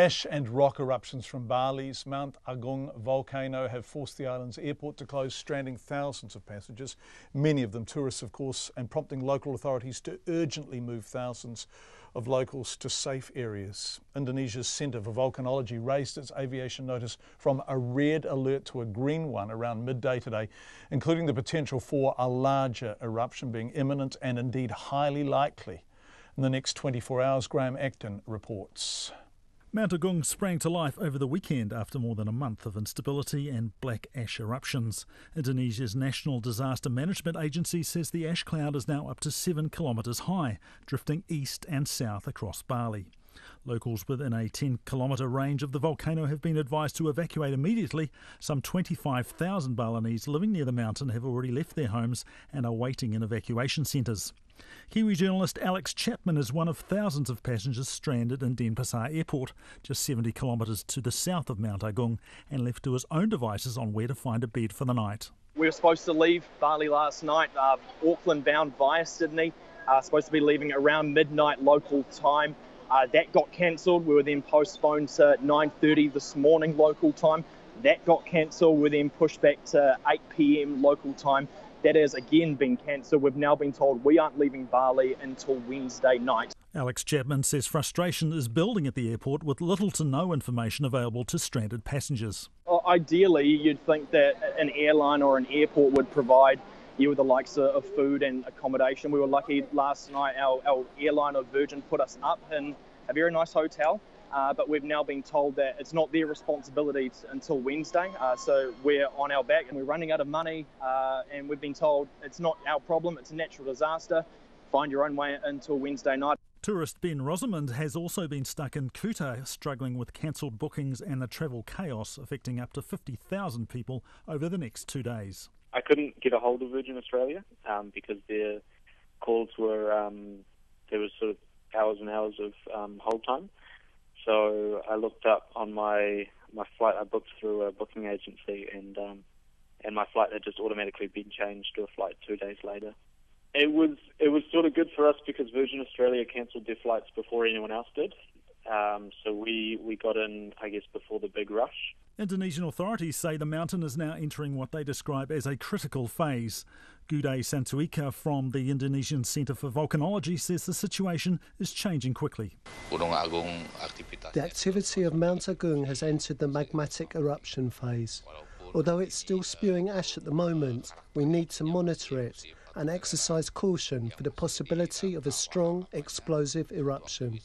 Ash and rock eruptions from Bali's Mount Agung volcano have forced the island's airport to close, stranding thousands of passengers, many of them tourists, of course, and prompting local authorities to urgently move thousands of locals to safe areas. Indonesia's Centre for Volcanology raised its aviation notice from a red alert to a green one around midday today, including the potential for a larger eruption being imminent and indeed highly likely in the next 24 hours. Graham Acton reports. Mount Agung sprang to life over the weekend after more than a month of instability and black ash eruptions. Indonesia's National Disaster Management Agency says the ash cloud is now up to 7 kilometres high, drifting east and south across Bali. Locals within a 10-kilometre range of the volcano have been advised to evacuate immediately. Some 25,000 Balinese living near the mountain have already left their homes and are waiting in evacuation centres. Kiwi journalist Alex Chapman is one of thousands of passengers stranded in Denpasar Airport, just 70 kilometres to the south of Mount Agung, and left to his own devices on where to find a bed for the night. We were supposed to leave Bali last night, Auckland bound via Sydney, supposed to be leaving around midnight local time. That got cancelled. We were then postponed to 9:30 this morning local time. That got cancelled. We were then pushed back to 8 p.m. local time. That has again been cancelled. We've now been told we aren't leaving Bali until Wednesday night. Alex Chapman says frustration is building at the airport with little to no information available to stranded passengers. Ideally, you'd think that an airline or an airport would provide you with the likes of food and accommodation. We were lucky last night, our airline of Virgin put us up in a very nice hotel. But we've now been told that it's not their responsibility until Wednesday. So we're on our back and we're running out of money, and we've been told it's not our problem, it's a natural disaster. Find your own way until Wednesday night. Tourist Ben Rosamond has also been stuck in Kuta, struggling with cancelled bookings and the travel chaos affecting up to 50,000 people over the next 2 days. I couldn't get a hold of Virgin Australia because their calls were, there was sort of hours and hours of hold time. So I looked up on my flight. I booked through a booking agency, and my flight had just automatically been changed to a flight 2 days later. It was sort of good for us because Virgin Australia cancelled their flights before anyone else did. So we got in, I guess, before the big rush. Indonesian authorities say the mountain is now entering what they describe as a critical phase. Gude Santuika from the Indonesian Centre for Volcanology says the situation is changing quickly. The activity of Mount Agung has entered the magmatic eruption phase. Although it's still spewing ash at the moment, we need to monitor it and exercise caution for the possibility of a strong explosive eruption.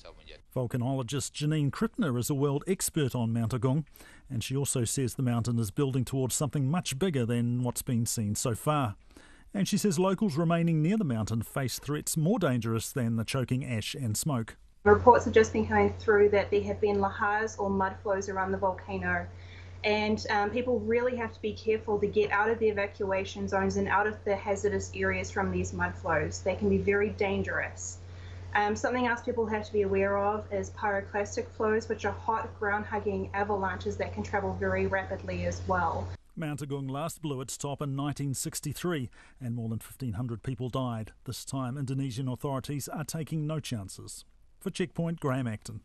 Volcanologist Janine Krippner is a world expert on Mount Agung, and she also says the mountain is building towards something much bigger than what's been seen so far. And she says locals remaining near the mountain face threats more dangerous than the choking ash and smoke. Reports have just been coming through that there have been lahars or mud flows around the volcano, and people really have to be careful to get out of the evacuation zones and out of the hazardous areas from these mud flows. They can be very dangerous. Something else people have to be aware of is pyroclastic flows, which are hot ground-hugging avalanches that can travel very rapidly as well. Mount Agung last blew its top in 1963 and more than 1,500 people died. This time Indonesian authorities are taking no chances. For Checkpoint, Graham Acton.